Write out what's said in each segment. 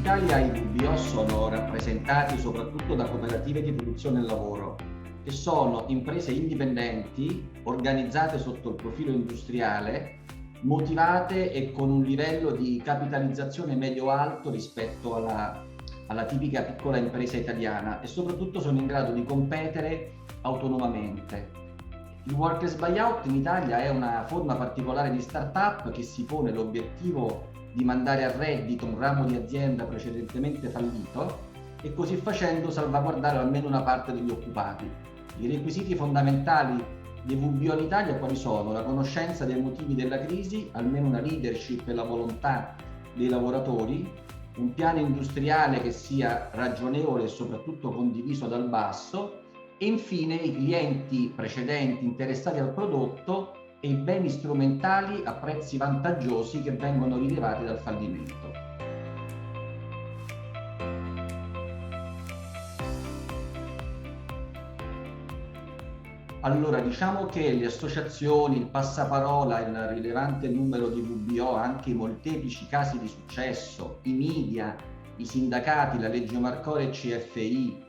Italia i VBO sono rappresentati soprattutto da cooperative di produzione del lavoro, che sono imprese indipendenti, organizzate sotto il profilo industriale, motivate e con un livello di capitalizzazione medio-alto rispetto alla tipica piccola impresa italiana, e soprattutto sono in grado di competere autonomamente. Il Workers Buyout in Italia è una forma particolare di startup che si pone l'obiettivo di mandare a reddito un ramo di azienda precedentemente fallito e così facendo salvaguardare almeno una parte degli occupati. I requisiti fondamentali dei VBO in Italia quali sono? La conoscenza dei motivi della crisi, almeno una leadership e la volontà dei lavoratori, un piano industriale che sia ragionevole e soprattutto condiviso dal basso, e infine i clienti precedenti interessati al prodotto e i beni strumentali a prezzi vantaggiosi che vengono rilevati dal fallimento. Allora, diciamo che le associazioni, il passaparola, il rilevante numero di VBO, anche i molteplici casi di successo, i media, i sindacati, la legge Marcora e CFI,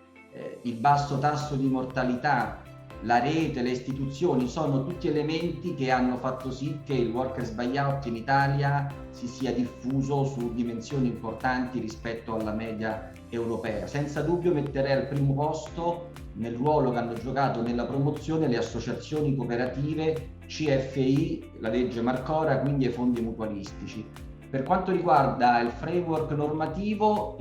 il basso tasso di mortalità, la rete, le istituzioni, sono tutti elementi che hanno fatto sì che il Workers Buyout in Italia si sia diffuso su dimensioni importanti rispetto alla media europea. Senza dubbio metterei al primo posto, nel ruolo che hanno giocato nella promozione, le associazioni cooperative, CFI, la legge Marcora, quindi i fondi mutualistici. Per quanto riguarda il framework normativo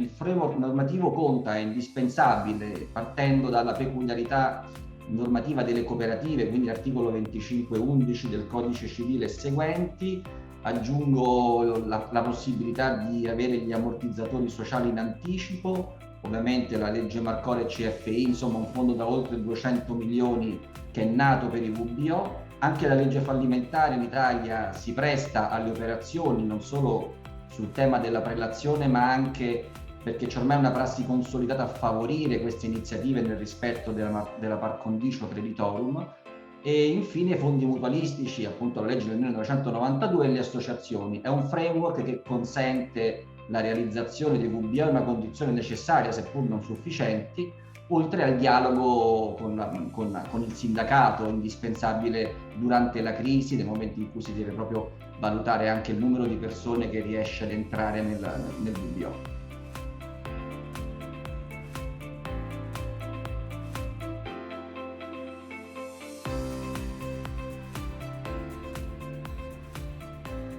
conta, è indispensabile, partendo dalla peculiarità normativa delle cooperative, quindi l'articolo 2511 del Codice Civile e seguenti. Aggiungo la possibilità di avere gli ammortizzatori sociali in anticipo, ovviamente la legge Marcora e CFI, insomma un fondo da oltre 200 milioni che è nato per i VBO. Anche la legge fallimentare in Italia si presta alle operazioni, non solo sul tema della prelazione, ma anche perché c'è ormai una prassi consolidata a favorire queste iniziative nel rispetto della par condicio creditorum. E infine i fondi mutualistici, appunto la legge del 1992, e le associazioni. È un framework che consente la realizzazione dei VBO, è una condizione necessaria seppur non sufficienti, oltre al dialogo con il sindacato, indispensabile durante la crisi, nel momento in cui si deve proprio valutare anche il numero di persone che riesce ad entrare nel VBO.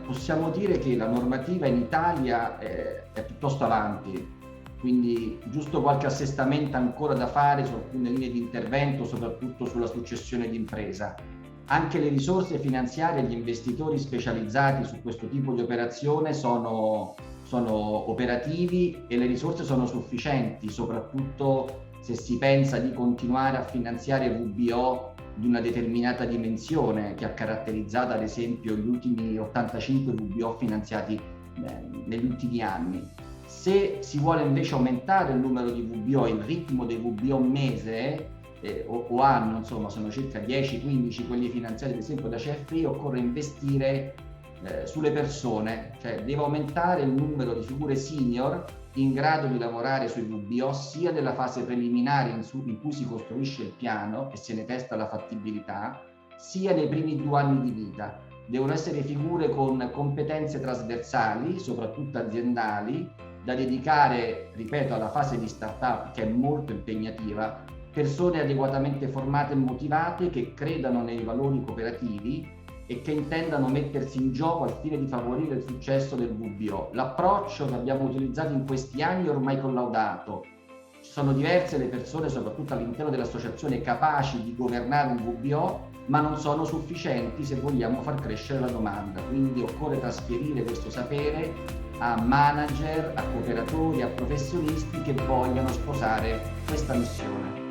Possiamo dire che la normativa in Italia è piuttosto avanti, quindi giusto qualche assestamento ancora da fare su alcune linee di intervento, soprattutto sulla successione d'impresa. Anche le risorse finanziarie e gli investitori specializzati su questo tipo di operazione sono operativi e le risorse sono sufficienti, soprattutto se si pensa di continuare a finanziare VBO di una determinata dimensione che ha caratterizzato ad esempio gli ultimi 85 VBO finanziati negli ultimi anni. Se si vuole invece aumentare il numero di VBO, il ritmo dei VBO mese o anno, insomma sono circa 10-15 quelli finanziati ad esempio da CFI, occorre investire sulle persone, cioè deve aumentare il numero di figure senior in grado di lavorare sui VBO sia nella fase preliminare in cui si costruisce il piano e se ne testa la fattibilità, sia nei primi 2 anni di vita. Devono essere figure con competenze trasversali, soprattutto aziendali, da dedicare, ripeto, alla fase di startup che è molto impegnativa, persone adeguatamente formate e motivate che credano nei valori cooperativi e che intendano mettersi in gioco al fine di favorire il successo del VBO. L'approccio che abbiamo utilizzato in questi anni è ormai collaudato. Ci sono diverse le persone, soprattutto all'interno dell'associazione, capaci di governare un VBO, ma non sono sufficienti se vogliamo far crescere la domanda. Quindi occorre trasferire questo sapere a manager, a cooperatori, a professionisti che vogliano sposare questa missione.